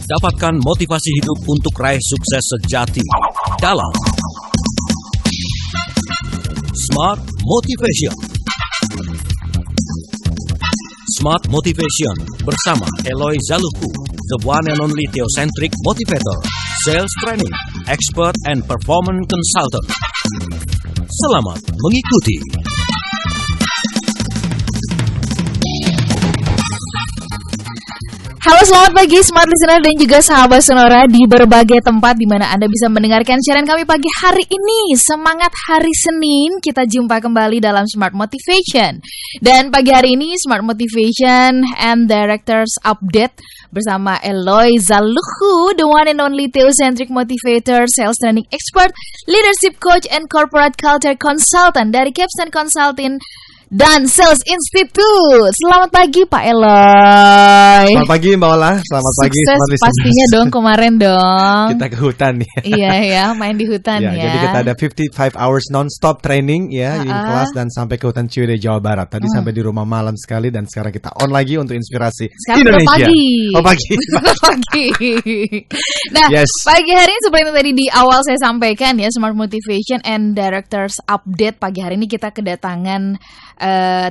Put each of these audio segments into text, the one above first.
Dapatkan motivasi hidup untuk raih sukses sejati dalam Smart Motivation. Smart Motivation bersama Eloy Zaluku, the one and only theocentric motivator, sales training, expert and performance consultant. Selamat mengikuti. Halo, selamat pagi Smart Listener dan juga sahabat Sonora di berbagai tempat di mana Anda bisa mendengarkan siaran kami pagi hari ini. Semangat hari Senin, kita jumpa kembali dalam Smart Motivation. Dan pagi hari ini Smart Motivation and Directors Update bersama Eloy Zaluku, the one and only theocentric motivator, sales training expert, leadership coach and corporate culture consultant dari Capstan Consulting dan Sales Institute. Selamat pagi Pak Eloy. Selamat pagi Mbak Ola. Selamat pagi. Sukses pastinya dong kemarin dong. Kita ke hutan nih. Iya ya, main di hutan ya. Jadi kita ada 55 hours non-stop training ya di kelas dan sampai ke hutan Ciwidey Jawa Barat. Tadi sampai di rumah malam sekali dan sekarang kita on lagi untuk inspirasi sekarang Indonesia. Pagi. Pagi. Nah, pagi hari ini seperti tadi di awal saya sampaikan ya, Smart Motivation and Directors Update. Pagi hari ini kita kedatangan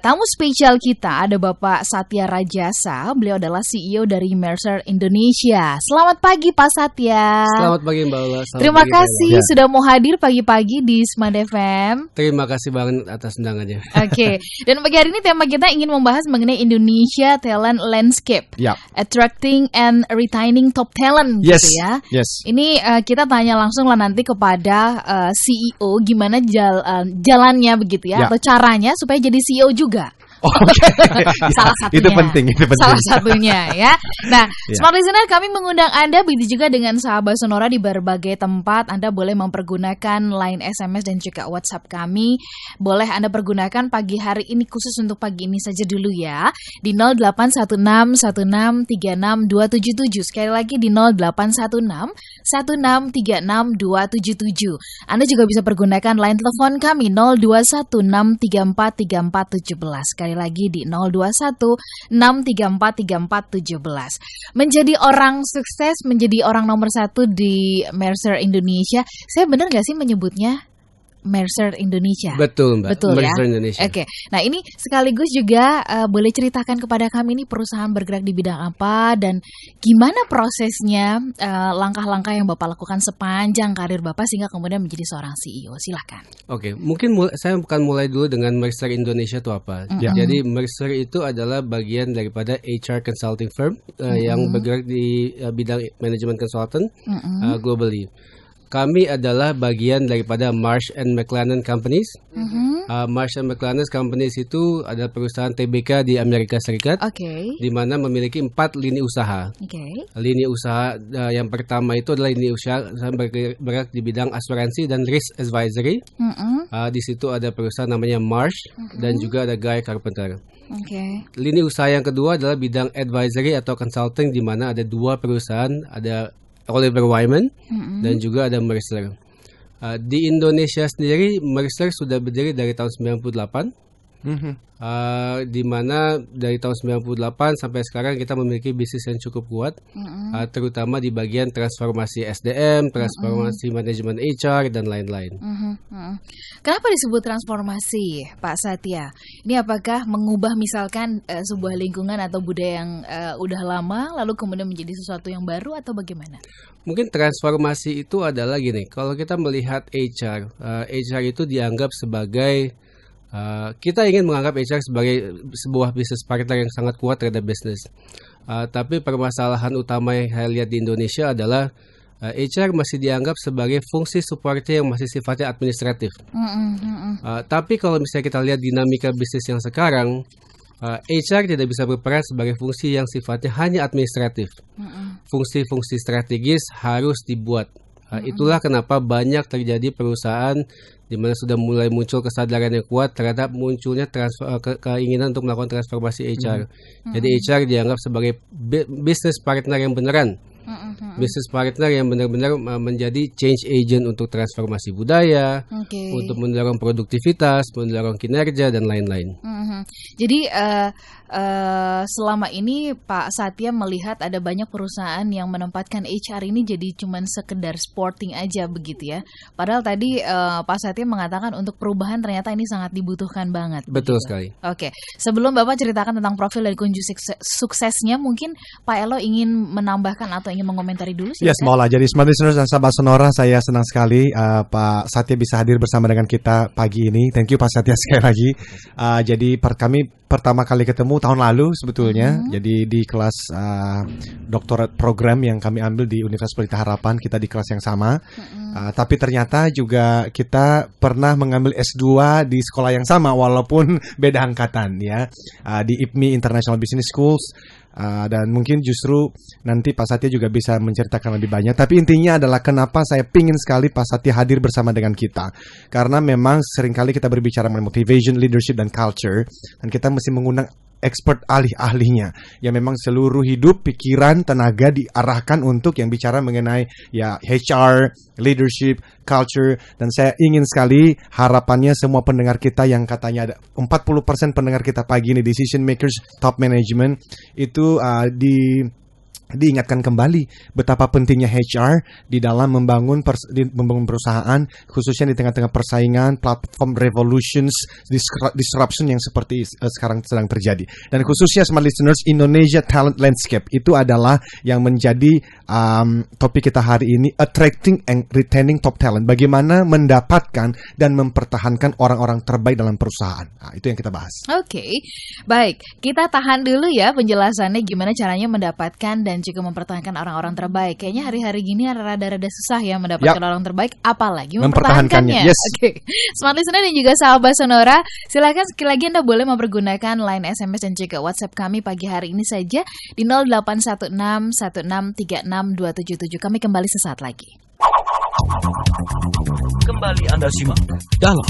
tamu spesial kita, ada Bapak Satya Rajasa. Beliau adalah CEO dari Mercer Indonesia. Selamat pagi Pak Satya. Selamat pagi Mbak Ola. Terima kasih sudah mau hadir pagi-pagi di Smart FM. Terima kasih banget atas undangannya. Oke. Dan pagi hari ini tema kita ingin membahas mengenai Indonesia Talent Landscape, Attracting and Retaining Top Talent gitu ya. Ini kita tanya langsung lah nanti kepada CEO gimana jalannya begitu ya, atau caranya supaya jadi CEO juga. Salah satunya. Itu penting. Salah satunya ya. Nah, Smart Listener, kami mengundang Anda begitu juga dengan sahabat Sonora di berbagai tempat. Anda boleh mempergunakan line SMS dan juga WhatsApp kami. Boleh Anda pergunakan pagi hari ini, khusus untuk pagi ini saja dulu ya. Di 081616362777. Sekali lagi di 081616362777. Anda juga bisa pergunakan line telepon kami 0216343417. Sekali lagi di 0216343417. Menjadi orang sukses, menjadi orang nomor 1 di Mercer Indonesia. Saya benar gak sih menyebutnya Mercer Indonesia? Betul Mbak, betul Mercer ya? Indonesia. Oke. Nah ini sekaligus juga boleh ceritakan kepada kami ini perusahaan bergerak di bidang apa dan gimana prosesnya, langkah-langkah yang Bapak lakukan sepanjang karir Bapak sehingga kemudian menjadi seorang CEO. Silakan. Oke, mungkin saya akan mulai dulu dengan Mercer Indonesia itu apa. Jadi Mercer itu adalah bagian daripada HR consulting firm yang bergerak di bidang manajemen consultant globally. Kami adalah bagian daripada Marsh & McLennan Companies. Marsh & McLennan Companies itu adalah perusahaan TBK di Amerika Serikat, di mana memiliki 4 lini usaha. Lini usaha yang pertama itu adalah lini usaha bergerak di bidang asuransi dan risk advisory. Di situ ada perusahaan namanya Marsh dan juga ada Guy Carpenter. Lini usaha yang kedua adalah bidang advisory atau consulting, di mana ada 2 perusahaan, ada Oliver Wyman dan juga ada Mercer. Di Indonesia sendiri, Mercer sudah berdiri dari tahun 98. Di mana dari tahun 98 sampai sekarang kita memiliki bisnis yang cukup kuat, terutama di bagian transformasi SDM, transformasi manajemen HR dan lain-lain. Kenapa disebut transformasi, Pak Satya? Ini apakah mengubah misalkan sebuah lingkungan atau budaya yang udah lama lalu kemudian menjadi sesuatu yang baru atau bagaimana? Mungkin transformasi itu adalah gini, kalau kita melihat HR itu dianggap sebagai kita ingin menganggap HR sebagai sebuah bisnis partner yang sangat kuat terhadap bisnis. Tapi permasalahan utama yang saya lihat di Indonesia adalah HR masih dianggap sebagai fungsi supportnya yang masih sifatnya administratif. Tapi kalau misalnya kita lihat dinamika bisnis yang sekarang, HR tidak bisa berperan sebagai fungsi yang sifatnya hanya administratif. Fungsi-fungsi strategis harus dibuat. Itulah kenapa banyak terjadi perusahaan di mana sudah mulai muncul kesadaran yang kuat terhadap munculnya keinginan untuk melakukan transformasi HR. Jadi HR dianggap sebagai business partner yang beneran. Business partner yang benar-benar menjadi change agent untuk transformasi budaya, untuk mendorong produktivitas, mendorong kinerja dan lain-lain. Jadi selama ini Pak Satya melihat ada banyak perusahaan yang menempatkan HR ini jadi cuman sekedar sporting aja begitu ya. Padahal tadi Pak Satya mengatakan untuk perubahan ternyata ini sangat dibutuhkan banget. Betul begitu. sekali. Oke, sebelum Bapak ceritakan tentang profil dan kunci suksesnya, mungkin Pak Elo ingin menambahkan atau ingin mengomentari dulu sih. Yes, maulah. Jadi Smart Listeners dan sahabat Sonora, saya senang sekali Pak Satya bisa hadir bersama dengan kita pagi ini. Thank you Pak Satya sekali lagi. Jadi kami pertama kali ketemu tahun lalu sebetulnya. Jadi di kelas doktorat program yang kami ambil di Universitas Pelita Harapan, kita di kelas yang sama. Tapi ternyata juga kita pernah mengambil S2 di sekolah yang sama walaupun beda angkatan ya. Di IPMI International Business Schools. Dan mungkin justru nanti Pak Satya juga bisa menceritakan lebih banyak. Tapi intinya adalah kenapa saya pingin sekali Pak Satya hadir bersama dengan kita. Karena memang seringkali kita berbicara mengenai motivation, leadership, dan culture. Dan kita mesti mengundang expert ahli-ahlinya yang memang seluruh hidup, pikiran, tenaga diarahkan untuk yang bicara mengenai ya HR, leadership, culture. Dan saya ingin sekali harapannya semua pendengar kita yang katanya ada 40% pendengar kita pagi ini decision makers, top management itu diingatkan kembali betapa pentingnya HR di dalam membangun perusahaan, khususnya di tengah-tengah persaingan, platform revolutions, disruption yang seperti sekarang sedang terjadi. Dan khususnya Smart Listeners, Indonesia Talent Landscape itu adalah yang menjadi topik kita hari ini, attracting and retaining top talent. Bagaimana mendapatkan dan mempertahankan orang-orang terbaik dalam perusahaan. Nah, itu yang kita bahas. Oke, baik. Kita tahan dulu ya penjelasannya gimana caranya mendapatkan dan juga mempertahankan orang-orang terbaik. Kayaknya hari-hari gini rada-rada susah ya mendapatkan orang terbaik, apalagi mempertahankannya. Yes. Oke. Smart Listener dan juga sahabat Sonora, silakan sekali lagi Anda boleh mempergunakan line SMS dan juga WhatsApp kami pagi hari ini saja di 0816163627. Kami kembali sesaat lagi. Kembali Anda simak dalam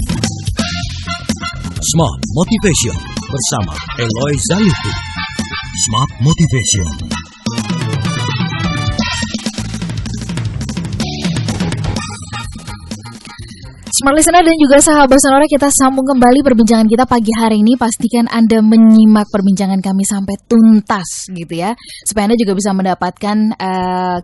Smart Motivation bersama Eloy Zaluku. Smart Motivation. Smart Listener dan juga sahabat Sonora, kita sambung kembali perbincangan kita pagi hari ini. Pastikan Anda menyimak perbincangan kami sampai tuntas gitu ya, supaya Anda juga bisa mendapatkan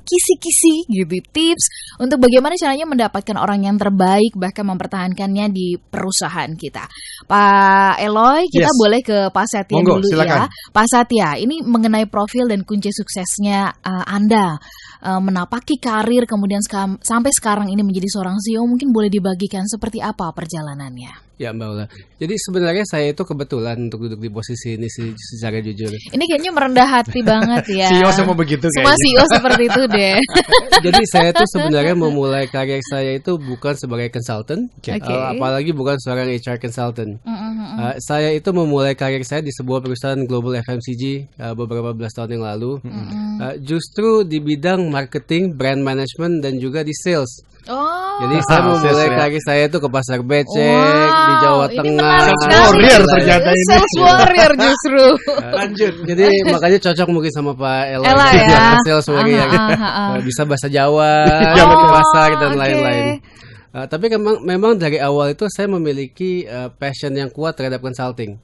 kisi-kisi gitu, tips untuk bagaimana caranya mendapatkan orang yang terbaik, bahkan mempertahankannya di perusahaan kita. Pak Eloy, kita boleh ke Pak Satya dulu silakan. ya. Pak Satya, ini mengenai profil dan kunci suksesnya Anda menapaki karir kemudian sampai sekarang ini menjadi seorang CEO, mungkin boleh dibagikan seperti apa perjalanannya? Ya Mbak Ula. Jadi sebenarnya saya itu kebetulan untuk duduk di posisi ini secara jujur. Ini kayaknya merendah hati banget ya. CEO semua begitu semua kayaknya. CEO seperti itu deh. Jadi saya tuh sebenarnya memulai karir saya itu bukan sebagai consultant, apalagi bukan seorang HR consultant. Saya itu memulai karir saya di sebuah perusahaan global FMCG beberapa belas tahun yang lalu. Justru di bidang marketing, brand management, dan juga di sales. Jadi saya memulai karir saya itu ke pasar becek di Jawa Tengah. Warrior ternyata ini. Sales warrior justru. Lanjut. Jadi makanya cocok mungkin sama Pak Ella ya. Sales warrior. Bisa bahasa Jawa, di pasar dan lain-lain. Tapi memang dari awal itu saya memiliki passion yang kuat terhadap consulting.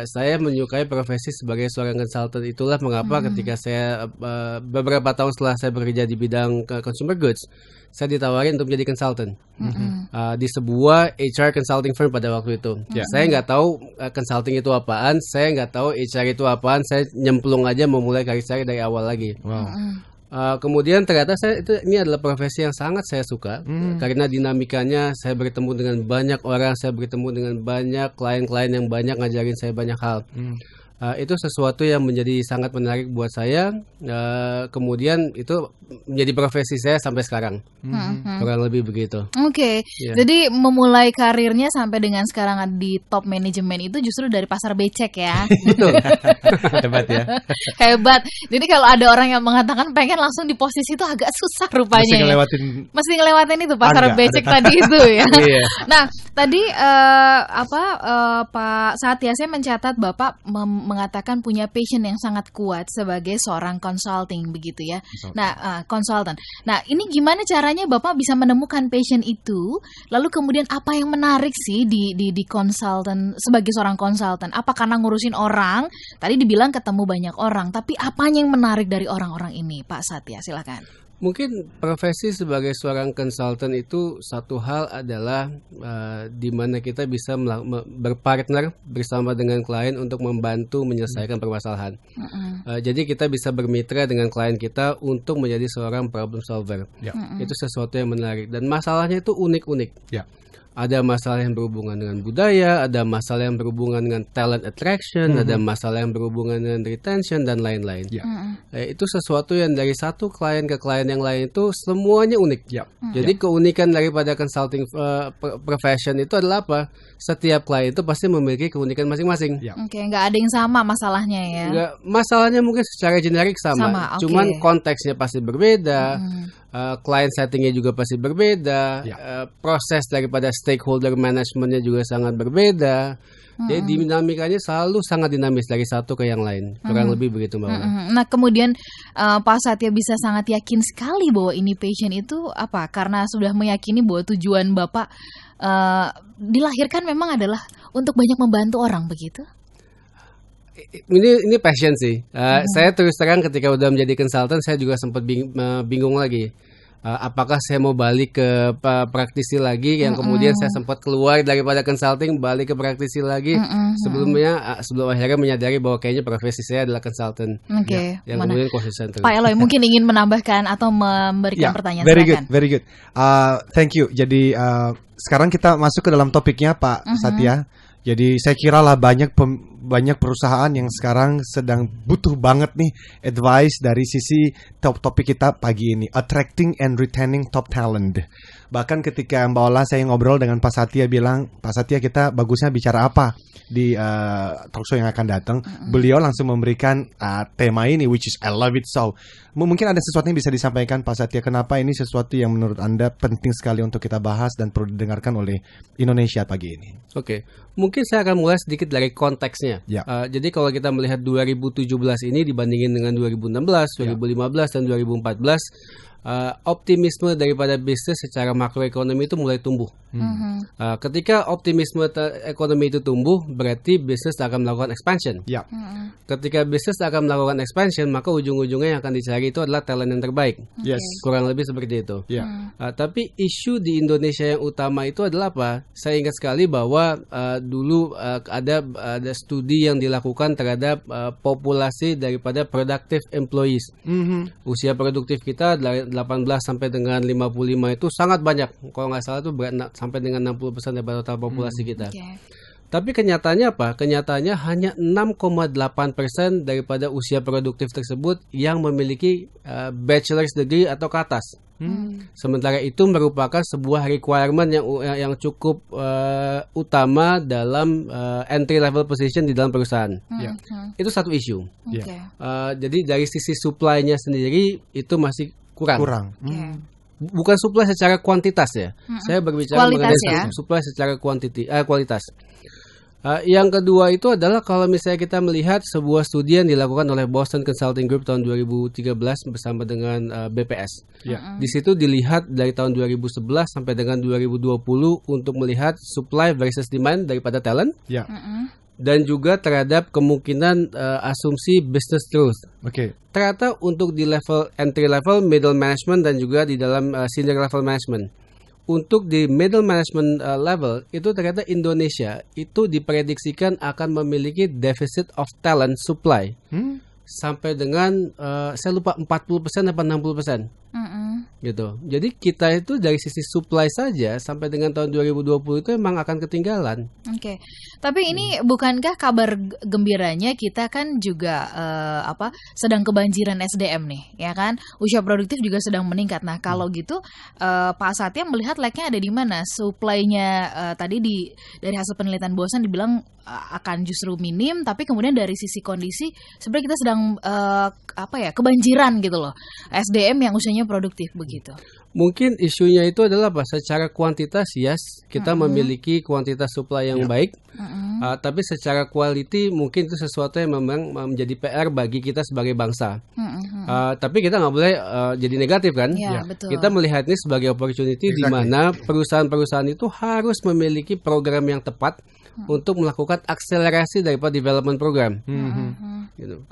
Saya menyukai profesi sebagai seorang consultant. Itulah mengapa ketika saya beberapa tahun setelah saya bekerja di bidang consumer goods, saya ditawarin untuk menjadi consultant di sebuah HR consulting firm pada waktu itu. Saya nggak tahu consulting itu apaan, saya nggak tahu HR itu apaan. Saya nyemplung aja memulai karir saya dari awal lagi. Kemudian ternyata ini adalah profesi yang sangat saya suka karena dinamikanya, saya bertemu dengan banyak orang, saya bertemu dengan banyak klien-klien yang banyak ngajarin saya banyak hal. Itu sesuatu yang menjadi sangat menarik buat saya. Kemudian itu menjadi profesi saya sampai sekarang. Kurang lebih begitu. Oke. Jadi memulai karirnya sampai dengan sekarang di top manajemen itu justru dari pasar becek ya. Betul. Hebat ya. Hebat. Jadi kalau ada orang yang mengatakan pengen langsung di posisi itu agak susah rupanya. Mesti ngelewatin itu pasar becek tadi itu ya. Nah, tadi Pak Satya, saya mencatat Bapak mengatakan punya passion yang sangat kuat sebagai seorang consulting begitu ya. Nah, konsultan. Nah, ini gimana caranya Bapak bisa menemukan passion itu? Lalu kemudian apa yang menarik sih di konsultan sebagai seorang konsultan? Apa karena ngurusin orang? Tadi dibilang ketemu banyak orang, tapi apanya yang menarik dari orang-orang ini, Pak Satya? Silakan. Mungkin profesi sebagai seorang konsultan itu satu hal adalah di mana kita bisa berpartner bersama dengan klien untuk membantu menyelesaikan permasalahan. Jadi kita bisa bermitra dengan klien kita untuk menjadi seorang problem solver. Itu sesuatu yang menarik dan masalahnya itu unik-unik. Ada masalah yang berhubungan dengan budaya, ada masalah yang berhubungan dengan talent attraction, ada masalah yang berhubungan dengan retention dan lain-lain. Itu sesuatu yang dari satu klien ke klien yang lain itu semuanya unik. Jadi keunikan daripada consulting profession itu adalah apa? Setiap klien itu pasti memiliki keunikan masing-masing. Oke, nggak ada yang sama masalahnya ya? Nggak, masalahnya mungkin secara generik sama. Cuman konteksnya pasti berbeda. Client settingnya juga pasti berbeda, proses daripada stakeholder managementnya juga sangat berbeda. Jadi dinamikanya selalu sangat dinamis dari satu ke yang lain, kurang lebih begitu Mbak. Nah kemudian Pak Satya bisa sangat yakin sekali bahwa ini passion itu apa? Karena sudah meyakini bahwa tujuan Bapak dilahirkan memang adalah untuk banyak membantu orang begitu? Ini passion sih. Saya terus terang ketika udah menjadi konsultan saya juga sempat bingung lagi. Apakah saya mau balik ke praktisi lagi yang kemudian saya sempat keluar daripada consulting balik ke praktisi lagi sebelum akhirnya menyadari bahwa kayaknya profesi saya adalah consultant. Yang kemudian konsisten terus. Pak Eloy mungkin ingin menambahkan atau memberikan pertanyaan. Very good. Thank you. Jadi sekarang kita masuk ke dalam topiknya Pak Satya. Jadi saya kira lah banyak perusahaan yang sekarang sedang butuh banget nih advice dari sisi topik kita pagi ini, attracting and retaining top talent. Bahkan ketika Mbak Ola saya ngobrol dengan Pak Satya bilang, Pak Satya kita bagusnya bicara apa di talkshow yang akan datang, beliau langsung memberikan tema ini which is I love it so. Mungkin ada sesuatu yang bisa disampaikan Pak Satya, kenapa ini sesuatu yang menurut Anda penting sekali untuk kita bahas dan perlu didengarkan oleh Indonesia pagi ini. Oke. Mungkin saya akan mulai sedikit dari konteksnya. Jadi kalau kita melihat 2017 ini dibandingin dengan 2016, 2015 dan 2014, optimisme daripada bisnis secara makroekonomi itu mulai tumbuh. Ketika optimisme ekonomi itu tumbuh, berarti bisnis akan melakukan expansion. Ketika bisnis akan melakukan expansion, maka ujung-ujungnya yang akan dicari itu adalah talent yang terbaik. Kurang lebih seperti itu. Tapi isu di Indonesia yang utama itu adalah apa? Saya ingat sekali bahwa dulu ada studi yang dilakukan terhadap populasi daripada productive employees. Usia produktif kita dari 18 sampai dengan 55 itu sangat banyak. Kalau nggak salah itu sampai dengan 60% dari total populasi kita. Tapi kenyataannya apa? Kenyataannya hanya 6,8% daripada usia produktif tersebut yang memiliki bachelor's degree atau ke atas. Sementara itu merupakan sebuah requirement yang cukup utama dalam entry level position di dalam perusahaan. Itu satu isu. Jadi dari sisi supply-nya sendiri itu masih kurang. Bukan supply secara kuantitas ya. Saya berbicara mengenai supply secara kualitas. Yang kedua itu adalah kalau misalnya kita melihat sebuah studi yang dilakukan oleh Boston Consulting Group tahun 2013 bersama dengan BPS. Di situ dilihat dari tahun 2011 sampai dengan 2020 untuk melihat supply versus demand daripada talent. Dan juga terhadap kemungkinan asumsi business truth. Ternyata untuk di level entry level, middle management dan juga di dalam senior level management. Untuk di middle management level itu ternyata Indonesia itu diprediksikan akan memiliki deficit of talent supply sampai dengan saya lupa 40% atau 60%. Gitu. Jadi kita itu dari sisi supply saja sampai dengan tahun 2020 itu memang akan ketinggalan. Tapi ini bukankah kabar gembiranya kita kan juga sedang kebanjiran SDM nih, ya kan? Usia produktif juga sedang meningkat. Nah, kalau gitu Pak Satya melihat lag-nya ada di mana? Supply-nya tadi dari hasil penelitian Bosan dibilang akan justru minim, tapi kemudian dari sisi kondisi sebenarnya kita sedang kebanjiran gitu loh. SDM yang usianya produktif begitu. begitu? Mungkin isunya itu adalah apa? Secara kuantitas, yes, kita memiliki kuantitas supply yang baik, tapi secara quality mungkin itu sesuatu yang memang menjadi PR bagi kita sebagai bangsa. Tapi kita nggak boleh jadi negatif kan? Ya, betul. Kita melihat ini sebagai opportunity di mana perusahaan-perusahahan itu harus memiliki program yang tepat untuk melakukan akselerasi daripada development program. Gitu.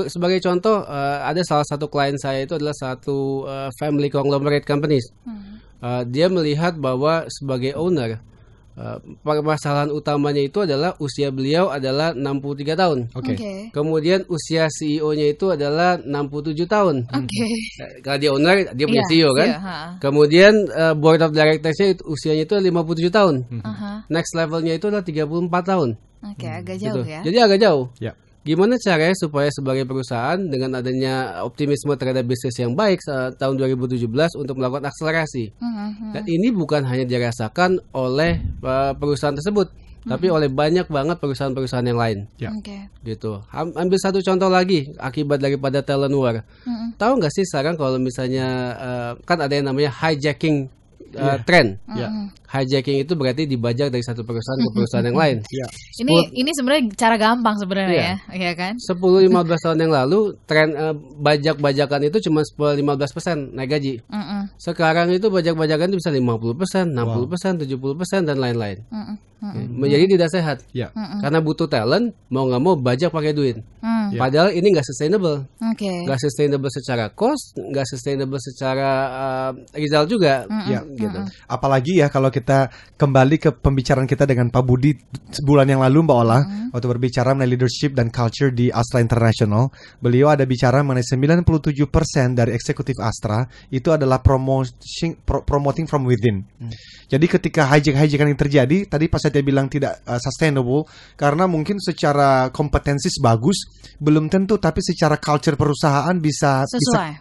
Sebagai contoh, ada salah satu klien saya itu adalah satu family conglomerate companies. Dia melihat bahwa sebagai owner, permasalahan utamanya itu adalah usia beliau adalah 63 tahun. Kemudian usia CEO-nya itu adalah 67 tahun. Kalau dia owner, dia punya CEO kan. Kemudian board of directors-nya usianya itu 57 tahun. Next levelnya itu adalah 34 tahun. Agak jauh ya. Jadi agak jauh. Gimana caranya supaya sebagai perusahaan dengan adanya optimisme terhadap bisnis yang baik tahun 2017 untuk melakukan akselerasi. Dan ini bukan hanya dirasakan oleh perusahaan tersebut, tapi oleh banyak banget perusahaan-perusahaan yang lain. Gitu. Ambil satu contoh lagi akibat daripada talent war. Tahu nggak sih sekarang kalau misalnya kan ada yang namanya hijacking trend. Hijacking itu berarti dibajak dari satu perusahaan ke perusahaan yang lain. Ini sebenarnya cara gampang sebenarnya ya kan? 10-15 tahun yang lalu tren bajak-bajakan itu cuma 10-15% naik gaji. Sekarang itu bajak-bajakan itu bisa 50%, 60%, 70% dan lain-lain. Menjadi tidak sehat. Karena butuh talent, mau nggak mau bajak pakai duit. Padahal ini nggak sustainable. Nggak sustainable secara cost, nggak sustainable secara result juga. Gitu. Apalagi ya kalau kita kembali ke pembicaraan kita dengan Pak Budi sebulan yang lalu Mbak Ola, waktu berbicara mengenai leadership dan culture di Astra International, beliau ada bicara mengenai 97% dari eksekutif Astra itu adalah promoting from within. Jadi ketika hijack-hijackan yang terjadi, tadi Pak Satya bilang tidak sustainable karena mungkin secara kompetensi bagus, belum tentu, tapi secara culture perusahaan bisa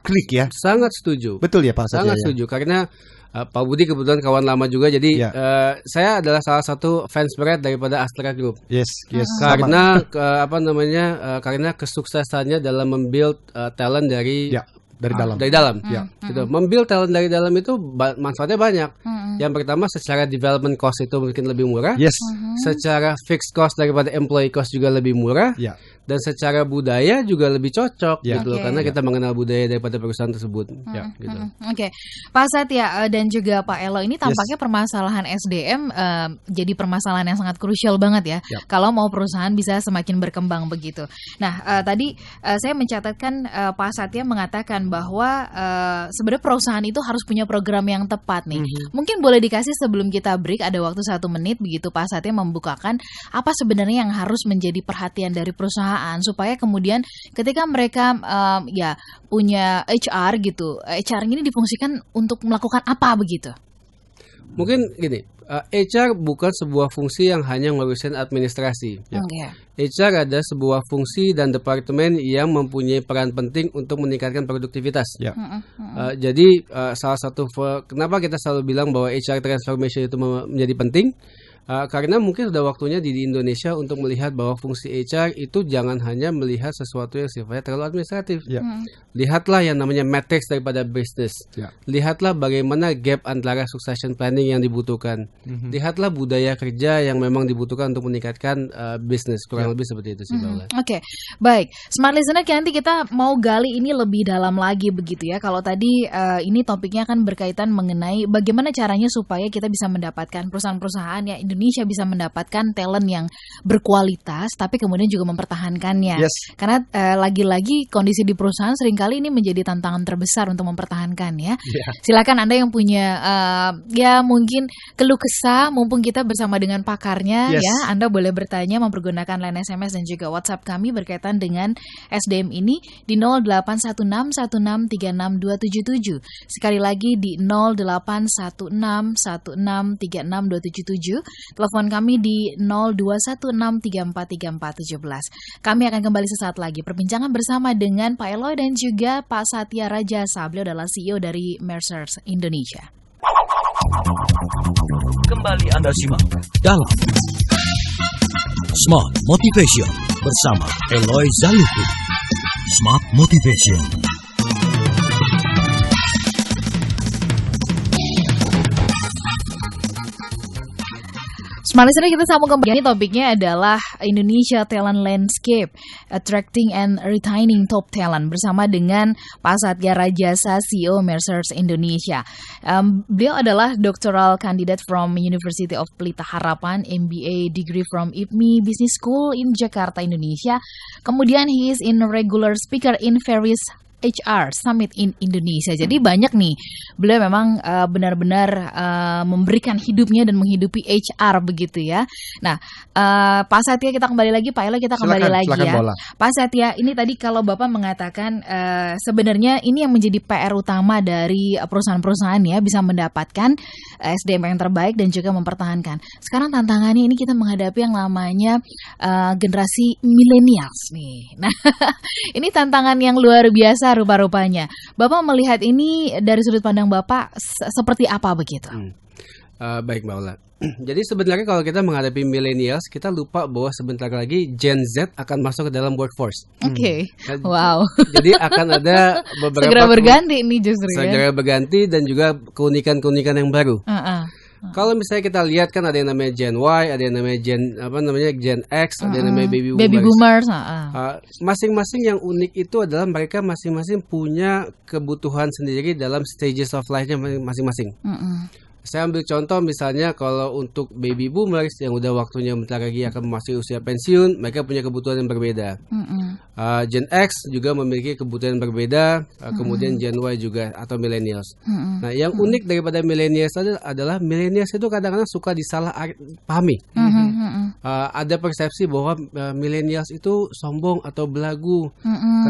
klik ya. Sangat setuju. Betul ya Pak Satya? Sangat setuju karena Pak Budi kebetulan kawan lama juga, jadi saya adalah salah satu fans berat daripada Astra Group. Karena karena kesuksesannya dalam membuild talent dari dalam. Gitu. Membuild talent dari dalam itu manfaatnya banyak. Yang pertama secara development cost itu mungkin lebih murah. Secara fixed cost daripada employee cost juga lebih murah. Dan secara budaya juga lebih cocok gitu loh, karena kita mengenal budaya daripada perusahaan tersebut. Gitu. Pak Satya dan juga Pak Elo, ini tampaknya permasalahan SDM jadi permasalahan yang sangat krusial banget ya. Kalau mau perusahaan bisa semakin berkembang begitu. Nah, tadi saya mencatatkan Pak Satya mengatakan bahwa sebenarnya perusahaan itu harus punya program yang tepat nih. Mungkin boleh dikasih sebelum kita break, ada waktu 1 menit begitu Pak Satya membukakan apa sebenarnya yang harus menjadi perhatian dari perusahaan supaya kemudian ketika mereka punya HR gitu, HR ini difungsikan untuk melakukan apa begitu? Mungkin gini, HR bukan sebuah fungsi yang hanya ngurusin administrasi. HR ada sebuah fungsi dan departemen yang mempunyai peran penting untuk meningkatkan produktivitas. Jadi salah satu kenapa kita selalu bilang bahwa HR transformation itu menjadi penting, karena mungkin sudah waktunya di Indonesia untuk melihat bahwa fungsi HR itu jangan hanya melihat sesuatu yang sifatnya terlalu administratif. Lihatlah yang namanya matrix daripada bisnis. Lihatlah bagaimana gap antara succession planning yang dibutuhkan. Lihatlah budaya kerja yang memang dibutuhkan untuk meningkatkan bisnis. Kurang lebih seperti itu sih, Mbak. Baik. Smart Listener, nanti kita mau gali ini lebih dalam lagi begitu ya. Kalau tadi ini topiknya kan berkaitan mengenai bagaimana caranya supaya kita bisa mendapatkan perusahaan-perusahaan ya Indonesia bisa mendapatkan talent yang berkualitas, tapi kemudian juga mempertahankannya. Karena lagi-lagi kondisi di perusahaan seringkali ini menjadi tantangan terbesar untuk mempertahankan ya. Silakan Anda yang punya mungkin keluh kesah, mumpung kita bersama dengan pakarnya ya, Anda boleh bertanya mempergunakan line SMS dan juga WhatsApp kami berkaitan dengan SDM ini di 081616362777. Sekali lagi di 081616362777. Telepon kami di 0216343417. Kami akan kembali sesaat lagi perbincangan bersama dengan Pak Eloy dan juga Pak Satya Rajasa. Beliau adalah CEO dari Mercer Indonesia. Kembali Anda simak dalam Smart Motivation bersama Eloy Zaluku. Smart Motivation. Smart Listener, kita sambung kembali. Topiknya adalah Indonesia Talent Landscape, Attracting and Retaining Top Talent, bersama dengan Pak Satya Rajasa, CEO Mercer Indonesia. Beliau adalah doctoral candidate from University of Pelita Harapan, MBA degree from IPMI Business School in Jakarta, Indonesia. Kemudian he is in regular speaker in various HR Summit in Indonesia. Jadi banyak nih, beliau memang benar-benar memberikan hidupnya dan menghidupi HR begitu ya. Nah, Pak Satya, kita kembali lagi, Pak Eloy, kita kembali lagi ya. Bola. Pak Satya, ini tadi kalau Bapak mengatakan sebenarnya ini yang menjadi PR utama dari perusahaan-perusahaan ya, bisa mendapatkan SDM yang terbaik dan juga mempertahankan. Sekarang tantangannya ini kita menghadapi yang namanya generasi millennials nih. Nah, ini tantangan yang luar biasa rupa-rupanya. Bapak melihat ini dari sudut pandang Bapak seperti apa begitu? Baik, Mbak Ola. Jadi sebenarnya kalau kita menghadapi millennials, kita lupa bahwa sebentar lagi Gen Z akan masuk ke dalam workforce. Oke. Wow. Jadi akan ada beberapa segera berganti ini justru ya. Segera berganti dan juga keunikan-keunikan yang baru. Kalau misalnya kita lihat kan ada yang namanya Gen Y, ada yang namanya Gen X, ada yang namanya Baby Boomers. Masing-masing yang unik itu adalah mereka masing-masing punya kebutuhan sendiri dalam stages of life-nya masing-masing. Saya ambil contoh misalnya kalau untuk Baby Boomers yang udah waktunya bentar lagi akan memasuki usia pensiun, mereka punya kebutuhan yang berbeda. Gen X juga memiliki kebutuhan yang berbeda, kemudian Gen Y juga atau millennials. Nah, yang unik daripada millennials adalah millennials itu kadang-kadang suka disalahpahami. Ada persepsi bahwa millennials itu sombong atau belagu.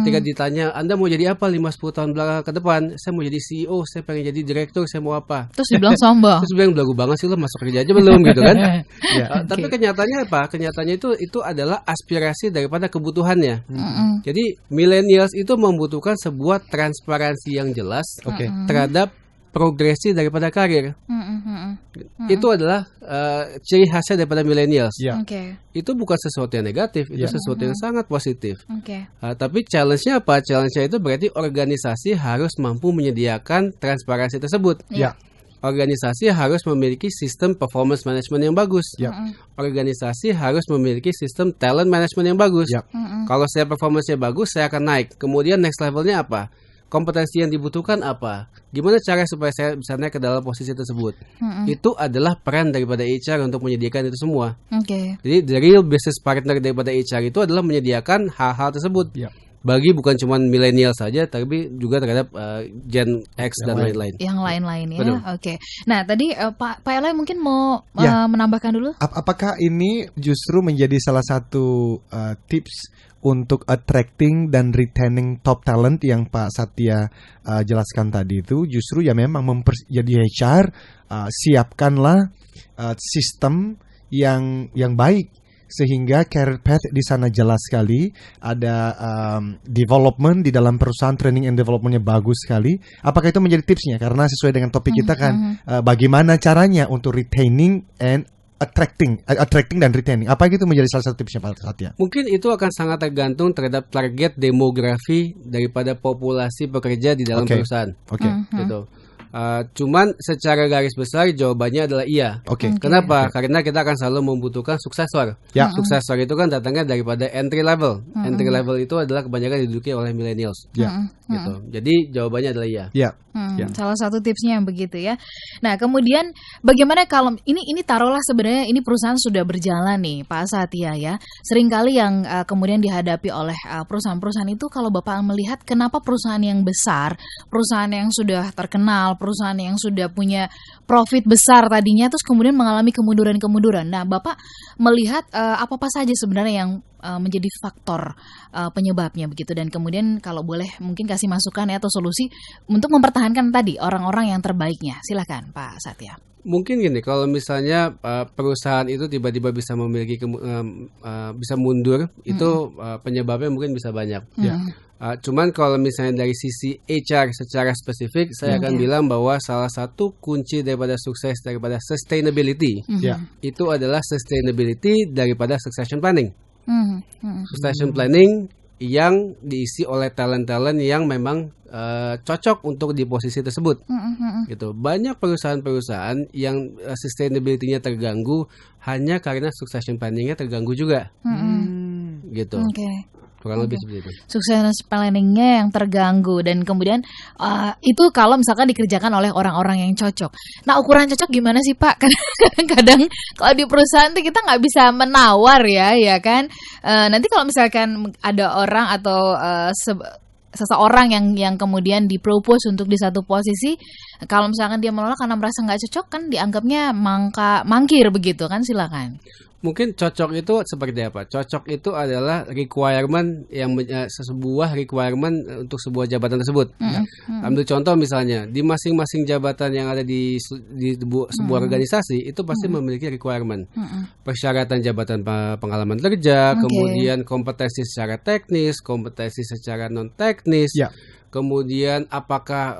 Ketika ditanya, Anda mau jadi apa 5-10 tahun belakang ke depan? Saya mau jadi CEO, saya pengen jadi direktur, saya mau apa? Terus dibilang sombong. Terus bilang belagu banget sih, lo masuk kerja aja belum gitu kan? Tapi kenyataannya apa? Kenyataannya itu adalah aspirasi daripada kebutuhannya. Jadi millennials itu membutuhkan sebuah transparansi yang jelas terhadap progresi daripada karir. Itu adalah ciri khasnya daripada millennials. Itu bukan sesuatu yang negatif, itu sesuatu yang sangat positif. Tapi challenge-nya apa? Challenge-nya itu berarti organisasi harus mampu menyediakan transparansi tersebut. Organisasi harus memiliki sistem performance management yang bagus. Organisasi harus memiliki sistem talent management yang bagus. Kalau saya performance-nya bagus, saya akan naik. Kemudian next level-nya apa? Kompetensi yang dibutuhkan apa? Gimana cara supaya saya bisa naik ke dalam posisi tersebut? Itu adalah peran daripada HR untuk menyediakan itu semua. Jadi the real business partner daripada HR itu adalah menyediakan hal-hal tersebut. Bagi bukan cuma milenial saja, tapi juga terhadap Gen X dan lain-lain. Yang lain-lain ya. Oke. Nah, tadi Pak Eloy mungkin mau menambahkan dulu. Apakah ini justru menjadi salah satu tips untuk attracting dan retaining top talent yang Pak Satya jelaskan tadi itu? Justru ya memang jadi HR, siapkanlah sistem yang baik, sehingga career path di sana jelas sekali, ada development di dalam perusahaan, training and developmentnya bagus sekali. Apakah itu menjadi tipsnya? Karena sesuai dengan topik kita kan, bagaimana caranya untuk retaining and attracting dan retaining. Apa itu menjadi salah satu tipsnya Pak Satya? Mungkin itu akan sangat tergantung terhadap target demografi daripada populasi pekerja di dalam perusahaan. Gitu. Cuman secara garis besar jawabannya adalah iya. Kenapa? Karena kita akan selalu membutuhkan suksesor. Suksesor itu kan datangnya daripada entry level. Entry level itu adalah kebanyakan diduduki oleh millennials. Gitu. Jadi jawabannya adalah iya. Salah satu tipsnya yang begitu ya. Nah, kemudian bagaimana kalau ini taruhlah sebenarnya ini perusahaan sudah berjalan nih Pak Satya ya. Seringkali yang kemudian dihadapi oleh perusahaan-perusahaan itu, kalau Bapak melihat kenapa perusahaan yang besar, perusahaan yang sudah terkenal, perusahaan yang sudah punya profit besar tadinya, terus kemudian mengalami kemunduran-kemunduran. Nah, Bapak melihat apa saja sebenarnya yang menjadi faktor penyebabnya begitu, dan kemudian kalau boleh mungkin kasih masukan ya atau solusi untuk mempertahankan tadi orang-orang yang terbaiknya. Silakan Pak Satya. Mungkin gini, kalau misalnya perusahaan itu tiba-tiba bisa memiliki bisa mundur, itu penyebabnya mungkin bisa banyak. Cuman kalau misalnya dari sisi HR secara spesifik, saya akan bilang bahwa salah satu kunci daripada sukses daripada sustainability itu adalah sustainability daripada succession planning. Succession planning yang diisi oleh talent-talent yang memang cocok untuk di posisi tersebut. Gitu. Banyak perusahaan-perusahaan yang sustainability-nya terganggu hanya karena succession planning-nya terganggu juga. Gitu. Kurang lebih seperti itu. Succession planning-nya yang terganggu dan kemudian itu kalau misalkan dikerjakan oleh orang-orang yang cocok. Nah, ukuran cocok gimana sih, Pak? Kadang-kadang kalau di perusahaan tuh kita nggak bisa menawar ya kan. Nanti kalau misalkan ada orang atau seseorang yang kemudian dipropose untuk di satu posisi, kalau misalkan dia menolak karena merasa nggak cocok, kan dianggapnya mangkir begitu kan, silakan. Mungkin cocok itu seperti apa? Cocok itu adalah requirement yang sebuah requirement untuk sebuah jabatan tersebut. Ambil contoh misalnya di masing-masing jabatan yang ada di sebuah organisasi itu pasti memiliki requirement. Persyaratan jabatan pengalaman kerja, kemudian kompetensi secara teknis, kompetensi secara non teknis. Kemudian apakah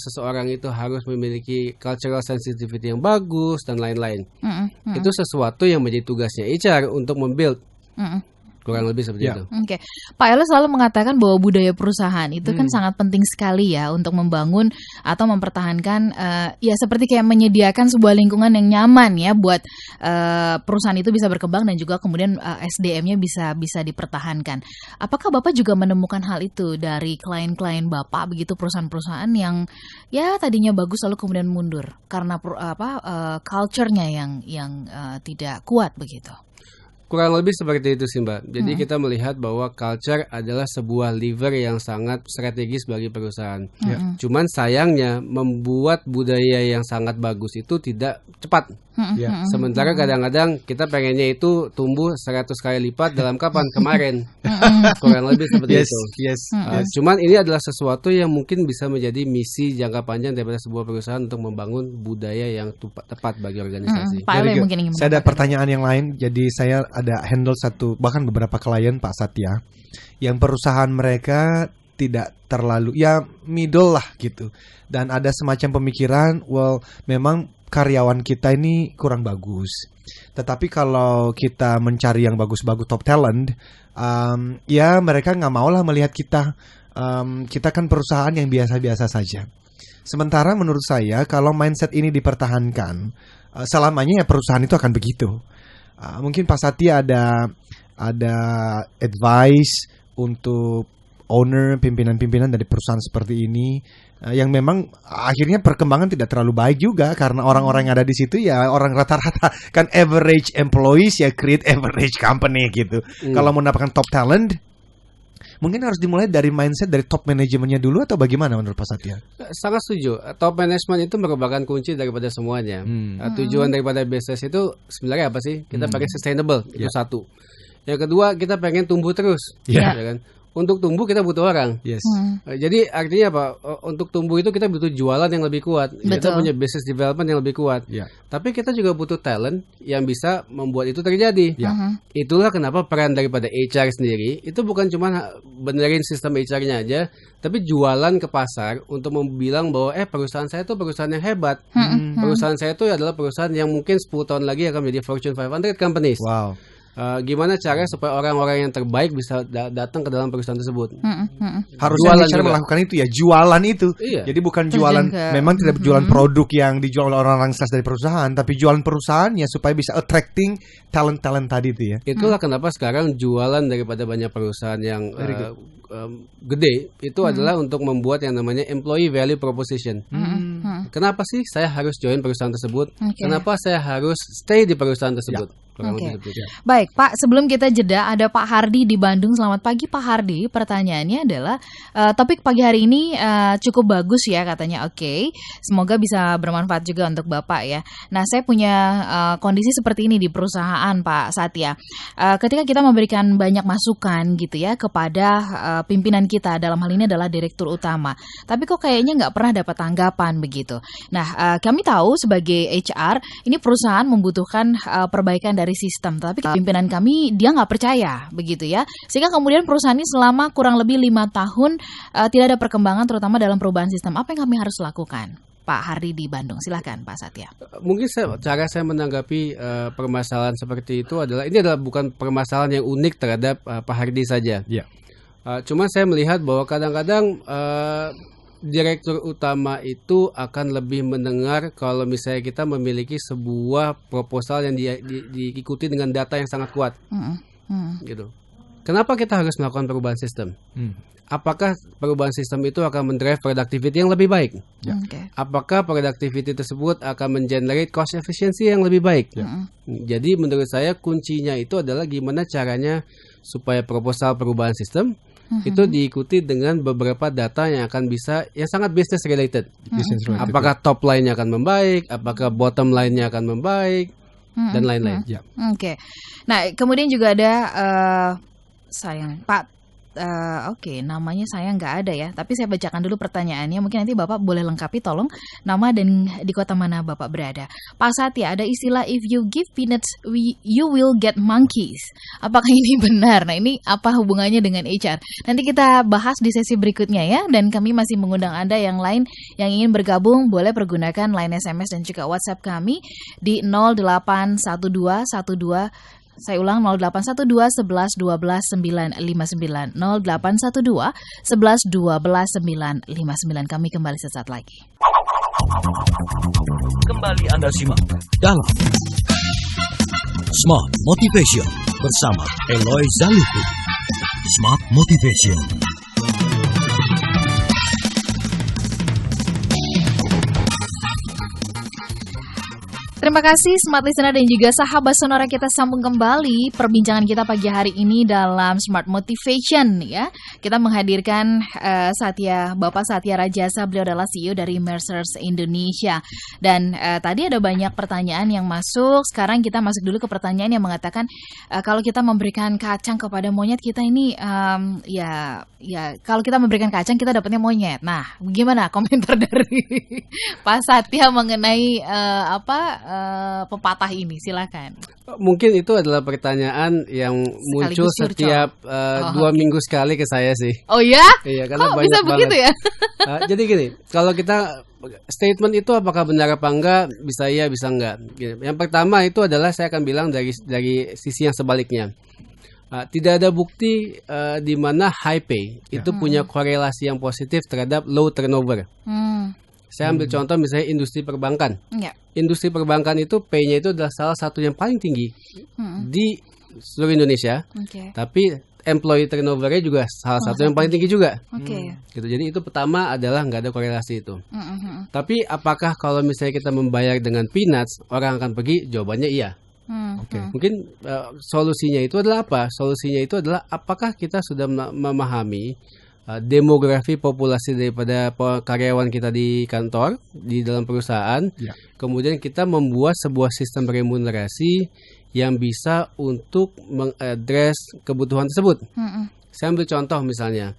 seseorang itu harus memiliki cultural sensitivity yang bagus dan lain-lain. Itu sesuatu yang menjadi tugasnya HR untuk membuild. Kurang lebih seperti itu. Oke. Pak Elo selalu mengatakan bahwa budaya perusahaan itu kan sangat penting sekali ya untuk membangun atau mempertahankan ya seperti kayak menyediakan sebuah lingkungan yang nyaman ya buat perusahaan itu bisa berkembang dan juga kemudian SDM-nya bisa dipertahankan. Apakah Bapak juga menemukan hal itu dari klien-klien Bapak begitu, perusahaan-perusahaan yang ya tadinya bagus lalu kemudian mundur karena culture-nya yang tidak kuat begitu? Kurang lebih seperti itu sih, Mbak. Jadi kita melihat bahwa culture adalah sebuah lever yang sangat strategis bagi perusahaan. Cuman sayangnya membuat budaya yang sangat bagus itu tidak cepat. Sementara kadang-kadang kita pengennya itu tumbuh 100 kali lipat dalam kemarin. Kurang lebih seperti itu. Cuman ini adalah sesuatu yang mungkin bisa menjadi misi jangka panjang daripada sebuah perusahaan untuk membangun budaya yang tepat bagi organisasi. Saya ada pertanyaan yang lain. Jadi saya ada handle bahkan beberapa klien Pak Satya yang perusahaan mereka tidak terlalu middle lah gitu, dan ada semacam pemikiran memang karyawan kita ini kurang bagus, tetapi kalau kita mencari yang bagus-bagus top talent, mereka nggak mau lah melihat kita kan perusahaan yang biasa-biasa saja. Sementara menurut saya kalau mindset ini dipertahankan selamanya perusahaan itu akan begitu. Mungkin Pak Satya ada advice untuk owner, pimpinan-pimpinan dari perusahaan seperti ini yang memang akhirnya perkembangan tidak terlalu baik juga karena orang-orang yang ada di situ ya orang rata-rata kan average employees ya create average company gitu. Kalau mau mendapatkan top talent mungkin harus dimulai dari mindset dari top manajemennya dulu atau bagaimana menurut Pak Satya? Sangat setuju. Top management itu merupakan kunci daripada semuanya. Tujuan daripada bisnis itu sebenarnya apa sih? Kita pengen sustainable, itu satu. Yang kedua, kita pengen tumbuh terus, ya kan? Untuk tumbuh kita butuh orang. Jadi artinya apa? Untuk tumbuh itu kita butuh jualan yang lebih kuat. Kita punya business development yang lebih kuat. Tapi kita juga butuh talent yang bisa membuat itu terjadi. Itulah kenapa peran daripada HR sendiri itu bukan cuma benerin sistem HR-nya aja, tapi jualan ke pasar untuk membilang bahwa perusahaan saya itu perusahaan yang hebat. Perusahaan saya itu adalah perusahaan yang mungkin 10 tahun lagi akan menjadi Fortune 500 companies. Wow. Gimana caranya supaya orang-orang yang terbaik bisa datang ke dalam perusahaan tersebut? Harusnya cara melakukan itu ya, jualan itu. Jadi bukan jualan, memang tidak jualan produk yang dijual oleh orang-orang sukses dari perusahaan, tapi jualan perusahaannya supaya bisa attracting talent-talent tadi itu ya. Itulah kenapa sekarang jualan daripada banyak perusahaan yang gede itu adalah untuk membuat yang namanya employee value proposition. Kenapa sih saya harus join perusahaan tersebut? Kenapa saya harus stay di perusahaan tersebut? Baik Pak, sebelum kita jeda ada Pak Hardi di Bandung. Selamat pagi Pak Hardi. Pertanyaannya adalah topik pagi hari ini cukup bagus ya katanya. Semoga bisa bermanfaat juga untuk Bapak ya. Nah, saya punya kondisi seperti ini di perusahaan Pak Satya. Ketika kita memberikan banyak masukan gitu ya kepada pimpinan kita, dalam hal ini adalah direktur utama, tapi kok kayaknya nggak pernah dapat tanggapan begitu. Nah, kami tahu sebagai HR ini perusahaan membutuhkan perbaikan dari sistem, tapi pimpinan kami dia nggak percaya begitu ya, sehingga kemudian perusahaan ini selama kurang lebih 5 tahun tidak ada perkembangan terutama dalam perubahan sistem. Apa yang kami harus lakukan? Pak Hardi di Bandung. Silakan Pak Satya. Mungkin cara saya menanggapi permasalahan seperti itu adalah ini adalah bukan permasalahan yang unik terhadap Pak Hardi saja. Ya. Cuma saya melihat bahwa kadang-kadang direktur utama itu akan lebih mendengar kalau misalnya kita memiliki sebuah proposal yang diikuti dengan data yang sangat kuat, gitu. Kenapa kita harus melakukan perubahan sistem? Apakah perubahan sistem itu akan mendrive productivity yang lebih baik? Apakah productivity tersebut akan mengenerate cost efficiency yang lebih baik? Jadi menurut saya kuncinya itu adalah gimana caranya supaya proposal perubahan sistem itu diikuti dengan beberapa data yang akan yang sangat business related. Apakah top line-nya akan membaik, apakah bottom line-nya akan membaik, dan lain-lain. Oke. Nah, kemudian juga ada Pak. Namanya saya nggak ada ya. Tapi saya bacakan dulu pertanyaannya. Mungkin nanti Bapak boleh lengkapi, tolong nama dan di kota mana Bapak berada. Pak Satya, ada istilah if you give peanuts, you will get monkeys. Apakah ini benar? Nah, ini apa hubungannya dengan HR? Nanti kita bahas di sesi berikutnya ya. Dan kami masih mengundang Anda yang lain yang ingin bergabung, boleh pergunakan line SMS dan juga WhatsApp kami di 081212. Saya ulang 0812 11 12 959 0812 11 12 959. Kami kembali sesaat lagi. Kembali Anda simak dalam Smart Motivation bersama Eloy Zaluku. Smart Motivation. Terima kasih Smart Listener dan juga sahabat sonora, kita sambung kembali perbincangan kita pagi hari ini dalam Smart Motivation ya. Kita menghadirkan Bapak Satya Rajasa, beliau adalah CEO dari Mercer Indonesia. Dan tadi ada banyak pertanyaan yang masuk. Sekarang kita masuk dulu ke pertanyaan yang mengatakan kalau kita memberikan kacang kepada monyet kita ini kalau kita memberikan kacang kita dapatnya monyet. Nah, gimana komentar dari Pak Satya mengenai pepatah ini? Silakan. Mungkin itu adalah pertanyaan yang muncul setiap 2 minggu sekali ke saya sih. Oh ya? Iya, karena banyak bisa banget. Begitu ya? Jadi gini, kalau kita statement itu apakah benar apa enggak, bisa iya bisa enggak. Yang pertama itu adalah saya akan bilang dari sisi yang sebaliknya. Tidak ada bukti di mana high pay itu punya korelasi yang positif terhadap low turnover. Saya ambil contoh misalnya industri perbankan. Industri perbankan itu pay-nya itu adalah salah satu yang paling tinggi di seluruh Indonesia. Tapi employee turnover-nya juga salah satu yang paling tinggi juga. Gitu. Jadi itu pertama adalah nggak ada korelasi itu. Tapi apakah kalau misalnya kita membayar dengan peanuts orang akan pergi? Jawabannya iya. Mungkin solusinya itu adalah apa? Solusinya itu adalah apakah kita sudah memahami demografi populasi daripada karyawan kita di kantor, di dalam perusahaan. Kemudian kita membuat sebuah sistem remunerasi yang bisa untuk mengadres kebutuhan tersebut. Saya ambil contoh misalnya,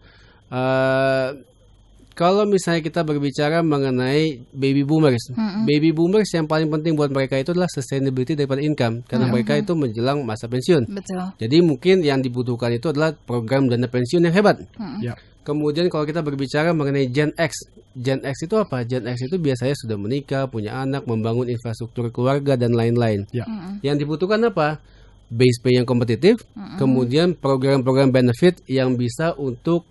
kalau misalnya kita berbicara mengenai baby boomers, baby boomers yang paling penting buat mereka itu adalah sustainability daripada income, karena mereka itu menjelang masa pensiun. Jadi mungkin yang dibutuhkan itu adalah program dana pensiun yang hebat. Kemudian kalau kita berbicara mengenai Gen X itu apa? Gen X itu biasanya sudah menikah, punya anak, membangun infrastruktur keluarga dan lain-lain. Yang dibutuhkan apa? Base pay yang kompetitif, kemudian program-program benefit yang bisa untuk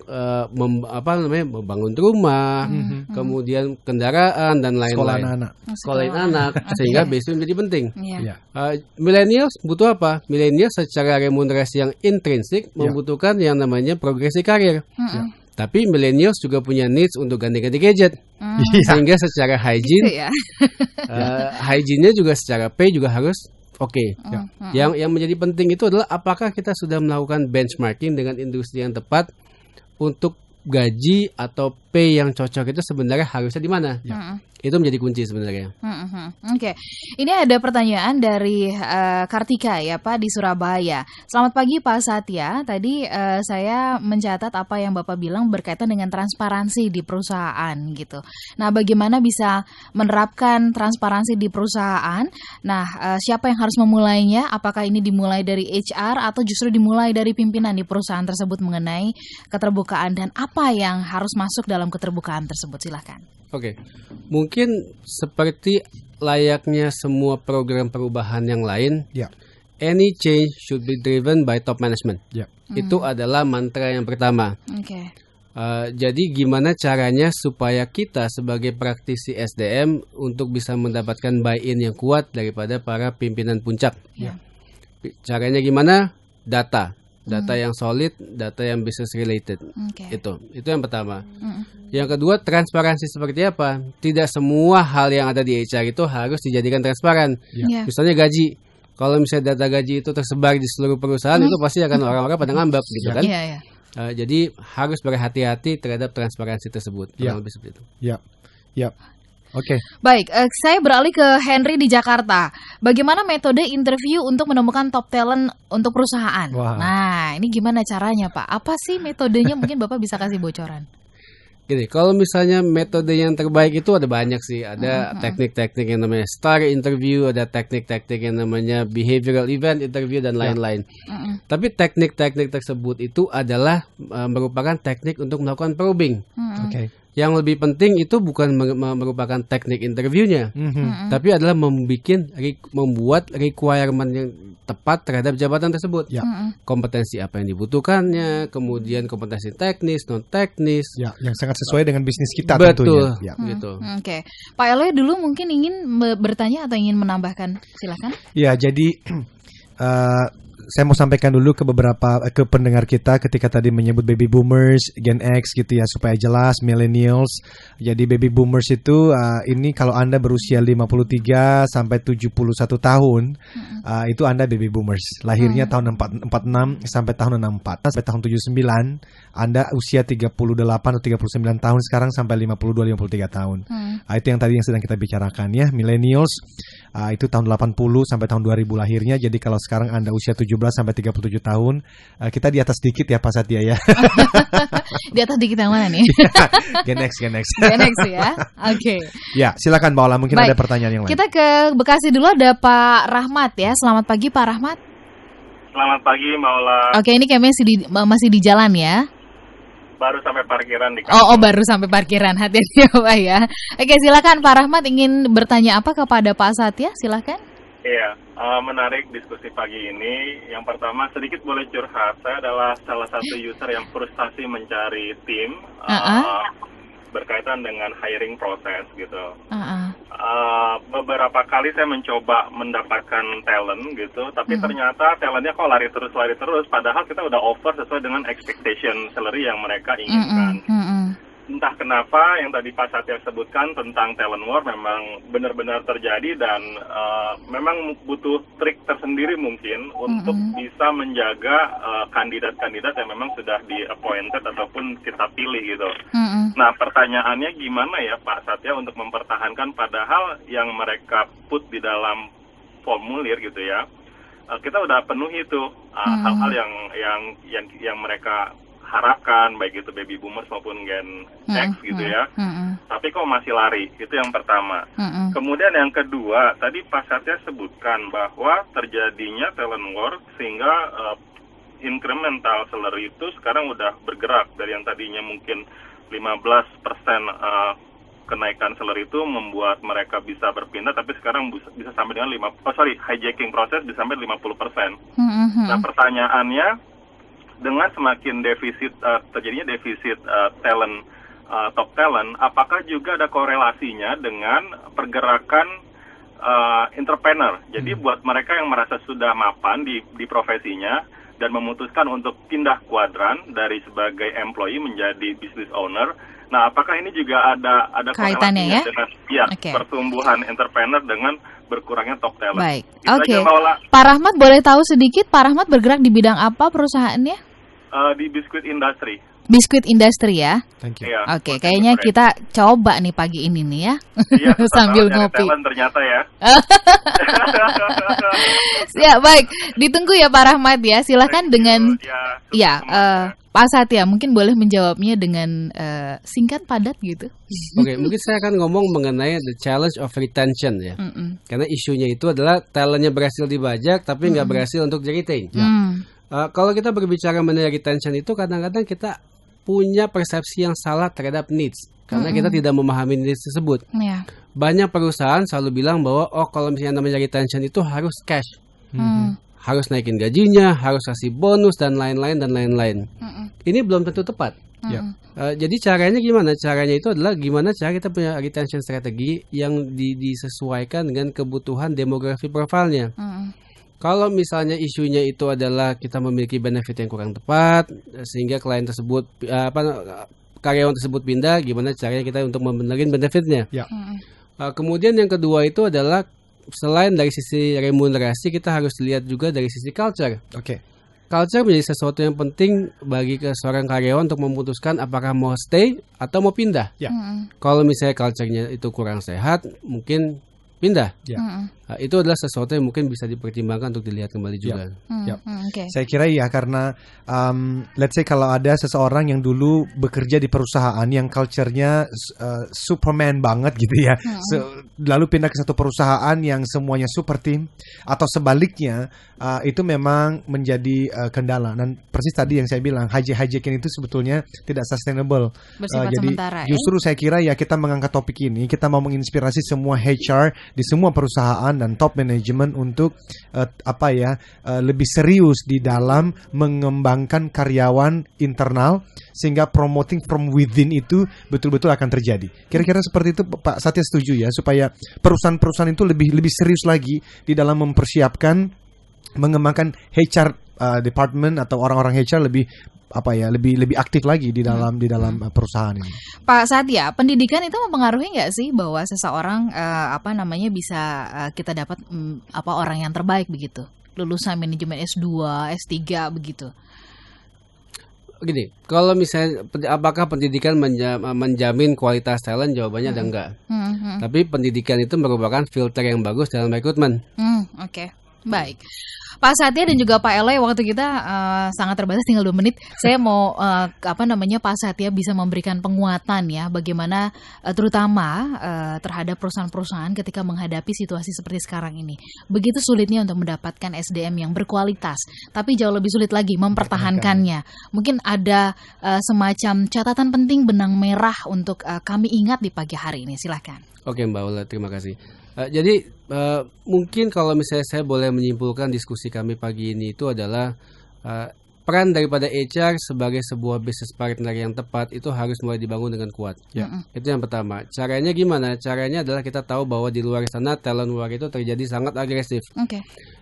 membangun rumah, kemudian kendaraan dan lain-lain. Sekolah anak, sehingga base pay menjadi penting. Millennials butuh apa? Millennials secara remunerasi yang intrinsik membutuhkan yang namanya progresi karir. Tapi millennials juga punya needs untuk ganti-ganti gadget, sehingga secara hygiene, hygiene-nya juga secara pay juga harus oke. Yang menjadi penting itu adalah apakah kita sudah melakukan benchmarking dengan industri yang tepat untuk gaji atau pay yang cocok itu sebenarnya harusnya di mana? Itu menjadi kunci sebenarnya. Oke. Ini ada pertanyaan dari Kartika ya Pak di Surabaya. Selamat pagi Pak Satya. Tadi saya mencatat apa yang Bapak bilang berkaitan dengan transparansi di perusahaan gitu. Nah, bagaimana bisa menerapkan transparansi di perusahaan? Nah, siapa yang harus memulainya? Apakah ini dimulai dari HR atau justru dimulai dari pimpinan di perusahaan tersebut mengenai keterbukaan dan apa yang harus masuk dalam dalam keterbukaan tersebut? Silahkan. Oke, mungkin seperti layaknya semua program perubahan yang lain, any change should be driven by top management. Itu adalah mantra yang pertama. Jadi gimana caranya supaya kita sebagai praktisi SDM untuk bisa mendapatkan buy-in yang kuat daripada para pimpinan puncak. Caranya gimana? Data yang solid, data yang business related. Itu yang pertama. Yang kedua, transparansi seperti apa? Tidak semua hal yang ada di HR itu harus dijadikan transparan. Misalnya gaji. Kalau misalnya data gaji itu tersebar di seluruh perusahaan, itu pasti akan orang-orang pada ngambek gitu kan. Jadi harus berhati-hati terhadap transparansi tersebut. Lebih seperti itu. Oke. Baik, saya beralih ke Henry di Jakarta. Bagaimana metode interview untuk menemukan top talent untuk perusahaan? Nah, ini gimana caranya, Pak? Apa sih metodenya? Mungkin Bapak bisa kasih bocoran. Gini, kalau misalnya metode yang terbaik itu ada banyak sih. Ada teknik-teknik yang namanya STAR interview, ada teknik-teknik yang namanya behavioral event interview, dan lain-lain. Tapi teknik-teknik tersebut itu adalah merupakan teknik untuk melakukan probing. Yang lebih penting itu bukan merupakan teknik interviewnya, tapi adalah membuat requirement yang tepat terhadap jabatan tersebut. Kompetensi apa yang dibutuhkannya, kemudian kompetensi teknis, non teknis, yang sangat sesuai dengan bisnis kita. Betul, tentunya. Gitu. Pak Eloy dulu mungkin ingin bertanya atau ingin menambahkan, silakan. Ya, jadi saya mau sampaikan dulu ke beberapa pendengar kita ketika tadi menyebut baby boomers, Gen X gitu ya, supaya jelas millennials. Jadi baby boomers itu ini kalau Anda berusia 53 sampai 71 tahun, itu Anda baby boomers. Lahirnya tahun 46 sampai tahun 64. Sampai tahun 79, Anda usia 38 atau 39 tahun sekarang sampai 52-53 tahun. Itu yang tadi yang sedang kita bicarakan ya. Millennials itu tahun 80 sampai tahun 2000 lahirnya. Jadi kalau sekarang Anda usia 17 sampai 37 tahun, kita di atas dikit ya Pak Satya ya. Di atas dikit yang mana nih? Gen X. Gen X ya. Oke. Ya, silakan Mbak Ola, mungkin ada pertanyaan yang lain. Kita ke Bekasi dulu, ada Pak Rahmat ya. Selamat pagi Pak Rahmat. Selamat pagi Mbak Ola. Oke, ini kayaknya masih di jalan ya. Baru sampai parkiran di kantor. Oh, baru sampai parkiran. Hati-hati ya Pak ya. Oke, silakan Pak Rahmat, ingin bertanya apa kepada Pak Satya? Silakan. Iya, menarik diskusi pagi ini. Yang pertama, sedikit boleh curhat. Saya adalah salah satu user yang frustasi mencari tim berkaitan dengan hiring proses gitu. Beberapa kali saya mencoba mendapatkan talent gitu, tapi ternyata talentnya kok lari terus. Padahal kita udah offer sesuai dengan expectation salary yang mereka inginkan. Entah kenapa yang tadi Pak Satya sebutkan tentang talent war memang benar-benar terjadi dan memang butuh trik tersendiri mungkin untuk bisa menjaga kandidat-kandidat yang memang sudah di-appointed ataupun kita pilih gitu. Nah, pertanyaannya gimana ya Pak Satya untuk mempertahankan padahal yang mereka put di dalam formulir gitu ya, kita udah penuhi tuh hal-hal yang mereka harapkan, baik itu baby boomers maupun Gen X gitu ya. Tapi kok masih lari, itu yang pertama. Kemudian yang kedua, tadi Pak Satya sebutkan bahwa terjadinya talent war sehingga incremental salary itu sekarang udah bergerak dari yang tadinya mungkin 15% kenaikan salary itu membuat mereka bisa berpindah, tapi sekarang bisa sampai dengan hijacking proses bisa sampai 50%. Nah, pertanyaannya, dengan semakin terjadinya defisit talent, top talent, apakah juga ada korelasinya dengan pergerakan entrepreneur? Jadi buat mereka yang merasa sudah mapan di profesinya dan memutuskan untuk pindah kuadran dari sebagai employee menjadi business owner, nah apakah ini juga ada korelasinya dengan pertumbuhan entrepreneur dengan berkurangnya top talent? Baik, oke. Pak Rahmat, boleh tahu sedikit Pak Rahmat bergerak di bidang apa perusahaannya? Di biskuit industri. Biskuit industri ya. Thank you. Oke, kayaknya kita coba nih pagi ini nih ya. Iya, sambil ngopi. Ternyata ya. Ya, baik. Ditunggu ya Pak Rahmat ya. Silakan dengan Pak Satya mungkin boleh menjawabnya dengan singkat padat gitu. Oke, mungkin saya akan ngomong mengenai the challenge of retention ya. Karena isunya itu adalah talentnya berhasil dibajak tapi nggak berhasil untuk di retain. Kalau kita berbicara mengenai retention itu kadang-kadang kita punya persepsi yang salah terhadap needs karena kita tidak memahami needs tersebut. Banyak perusahaan selalu bilang bahwa kalau misalnya namanya retention itu harus cash, harus naikin gajinya, harus kasih bonus dan lain-lain. Ini belum tentu tepat. Jadi caranya gimana? Caranya itu adalah gimana cara kita punya retention strategi yang disesuaikan dengan kebutuhan demografi profilnya. Kalau misalnya isunya itu adalah kita memiliki benefit yang kurang tepat sehingga klien tersebut karyawan tersebut pindah, gimana caranya kita untuk membenerin benefitnya. Kemudian yang kedua itu adalah selain dari sisi remunerasi, kita harus lihat juga dari sisi culture. Culture menjadi sesuatu yang penting bagi seorang karyawan untuk memutuskan apakah mau stay atau mau pindah. Kalau misalnya culture-nya itu kurang sehat, mungkin pindah. Itu adalah sesuatu yang mungkin bisa dipertimbangkan untuk dilihat kembali juga. Saya kira ya, karena let's say kalau ada seseorang yang dulu bekerja di perusahaan yang culture-nya Superman banget gitu ya, lalu pindah ke satu perusahaan yang semuanya super team, atau sebaliknya, itu memang menjadi kendala. Dan persis tadi yang saya bilang, hijacking itu sebetulnya tidak sustainable. Jadi justru saya kira ya, kita mengangkat topik ini, kita mau menginspirasi semua HR di semua perusahaan dan top management untuk lebih serius di dalam mengembangkan karyawan internal sehingga promoting from within itu betul-betul akan terjadi. Kira-kira seperti itu Pak Satya setuju ya, supaya perusahaan-perusahaan itu lebih serius lagi di dalam mempersiapkan mengembangkan HR department atau orang-orang HR lebih aktif lagi di dalam perusahaan ini. Pak Satya, pendidikan itu mempengaruhi nggak sih bahwa seseorang bisa kita dapat orang yang terbaik begitu, lulusan manajemen S2, S3 begitu? Gini, kalau misalnya apakah pendidikan menjamin kualitas talent, jawabannya ada enggak. Tapi pendidikan itu merupakan filter yang bagus dalam rekrutmen. Baik. Pak Satya dan juga Pak Eloy, waktu kita sangat terbatas, tinggal 2 menit. Saya mau Pak Satya bisa memberikan penguatan ya, bagaimana terutama terhadap perusahaan-perusahaan ketika menghadapi situasi seperti sekarang ini. Begitu sulitnya untuk mendapatkan SDM yang berkualitas, tapi jauh lebih sulit lagi mempertahankannya. Mungkin ada semacam catatan penting, benang merah untuk kami ingat di pagi hari ini. Silakan. Oke Mbak Ula, terima kasih. Jadi mungkin kalau misalnya saya boleh menyimpulkan diskusi kami pagi ini itu adalah peran daripada HR sebagai sebuah business partner yang tepat itu harus mulai dibangun dengan kuat. Itu yang pertama. Caranya gimana? Caranya adalah kita tahu bahwa di luar sana talent war itu terjadi sangat agresif.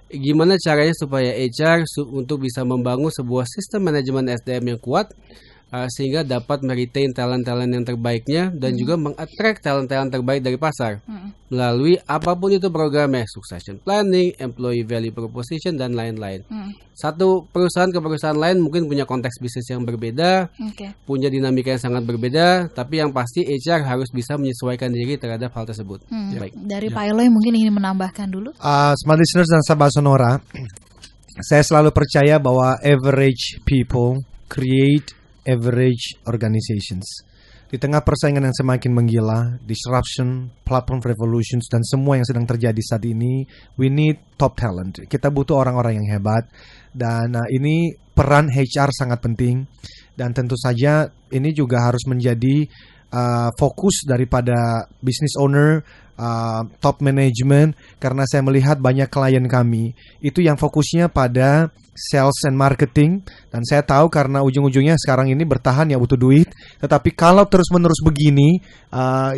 Gimana caranya supaya HR untuk bisa membangun sebuah sistem manajemen SDM yang kuat sehingga dapat meretain talent-talent yang terbaiknya dan juga meng-attract talent-talent terbaik dari pasar melalui apapun itu programnya, succession planning, employee value proposition, dan lain-lain. Satu perusahaan ke perusahaan lain mungkin punya konteks bisnis yang berbeda, punya dinamika yang sangat berbeda, tapi yang pasti HR harus bisa menyesuaikan diri terhadap hal tersebut. Baik. Dari Pak Eloy mungkin ingin menambahkan dulu. Smart listeners dan sahabat Sonora, saya selalu percaya bahwa average people create average organizations. Di tengah persaingan yang semakin menggila, disruption, platform revolutions, dan semua yang sedang terjadi saat ini, we need top talent. Kita butuh orang-orang yang hebat, dan ini peran HR sangat penting. Dan tentu saja ini juga harus menjadi fokus daripada business owner, top management, karena saya melihat banyak klien kami itu yang fokusnya pada sales and marketing, dan saya tahu karena ujung-ujungnya sekarang ini bertahan ya butuh duit. Tetapi kalau terus-menerus begini,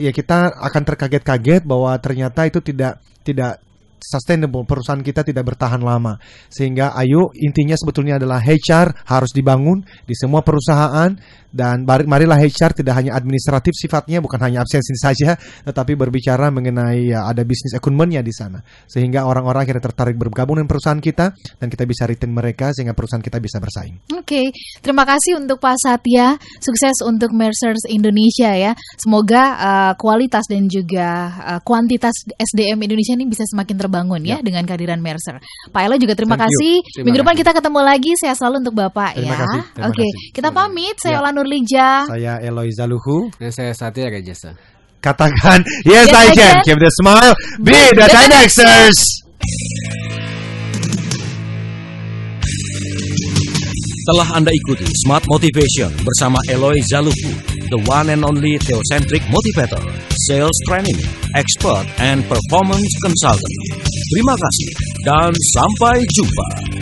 ya kita akan terkaget-kaget bahwa ternyata itu tidak sustainable, perusahaan kita tidak bertahan lama. Sehingga ayo, intinya sebetulnya adalah HR harus dibangun di semua perusahaan, dan marilah HR tidak hanya administratif sifatnya, bukan hanya absensi saja, tetapi berbicara mengenai ada bisnis acumennya di sana, sehingga orang-orang akhirnya tertarik bergabung dengan perusahaan kita dan kita bisa retain mereka sehingga perusahaan kita bisa bersaing. Oke, terima kasih untuk Pak Satya, sukses untuk Mercers Indonesia ya. Semoga kualitas dan juga kuantitas SDM Indonesia ini bisa semakin terbangun ya dengan kehadiran Mercer. Pak Eloy juga terima kasih. Minggu depan kita ketemu lagi. Sehat selalu untuk Bapak terima ya. Kasih, Oke, kita pamit. Saya Ola Nurlija. Saya Eloy Zaluhu. Dan saya Satya Rajasa. Katakan, yes I can. Keep the smile. Be the 10Xers. Telah Anda ikuti Smart Motivation bersama Eloy Zaluku, the one and only Theocentric Motivator, Sales Training, Expert, and Performance Consultant. Terima kasih dan sampai jumpa.